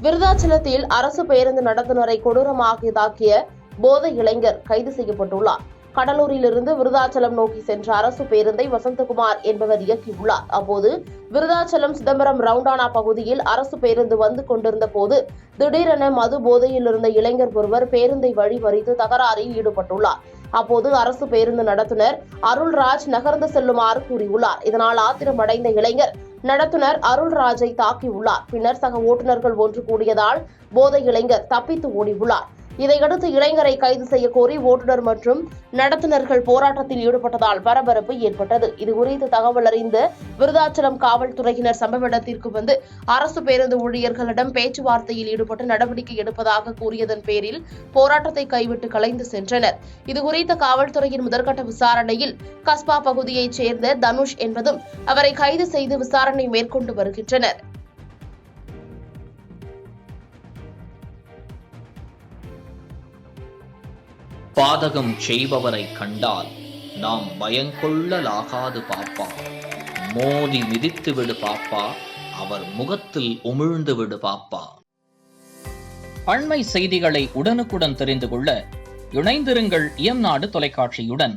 விருதாச்சலத்தில் அரசு பேருந்து நடத்துனரை கொடூரமாக தாக்கிய போதை இளைஞர் கைது செய்யப்பட்டுள்ளார். கடலூரிலிருந்து விருதாச்சலம் நோக்கி சென்ற அரசு பேருந்தை வசந்தகுமார் என்பவர் இயக்கியுள்ளார். அப்போது விருதாச்சலம் சிதம்பரம் ரவுண்டானா பகுதியில் அரசு பேருந்து வந்து கொண்டிருந்த போது திடீரென மது போதையில் இருந்த இளைஞர் ஒருவர் பேருந்தை வழிமறித்து தகராறில் ஈடுபட்டுள்ளார். அப்போது அரசு பேருந்து நடத்துனர் அருள்ராஜ் நகர்ந்து செல்லுமாறு கூறியுள்ளார். இதனால் ஆத்திரமடைந்த இளைஞர் நடத்துனர் அருள்ராஜை தாக்கியுள்ளார். பின்னர் சக ஓட்டுநர்கள் ஒன்று கூடியதால் போதை இளைஞர் தப்பித்து ஓடியுள்ளார். இதையடுத்து இளைஞரை கைது செய்ய கோரி ஓட்டுநர் மற்றும் நடத்துனர்கள் போராட்டத்தில் ஈடுபட்டதால் பரபரப்பு ஏற்பட்டது. இதுகுறித்து தகவல் அறிந்த விருதாச்சலம் காவல்துறையினர் சம்பவ இடத்திற்கு வந்து அரசு பேருந்து ஊழியர்களிடம் பேச்சுவார்த்தையில் ஈடுபட்டு நடவடிக்கை எடுப்பதாக கூறியதன் பேரில் போராட்டத்தை கைவிட்டு கலைந்து சென்றனர். இதுகுறித்த காவல்துறையின் முதற்கட்ட விசாரணையில் கஸ்பா பகுதியைச் சேர்ந்த தனுஷ் என்பதும் அவரை கைது செய்து விசாரணை மேற்கொண்டு வருகின்றனர். பாதகம் செய்பவரை கண்டால் நாம் பயங்கொள்ளலாகாது பாப்பா. மோதி மிதித்து விடு பாப்பா, அவர் முகத்தில் உமிழ்ந்து விடு பாப்பா. அண்மை செய்திகளை உடனுக்குடன் தெரிந்து கொள்ள இணைந்திருங்கள் இயம்நாடு தொலைக்காட்சியுடன்.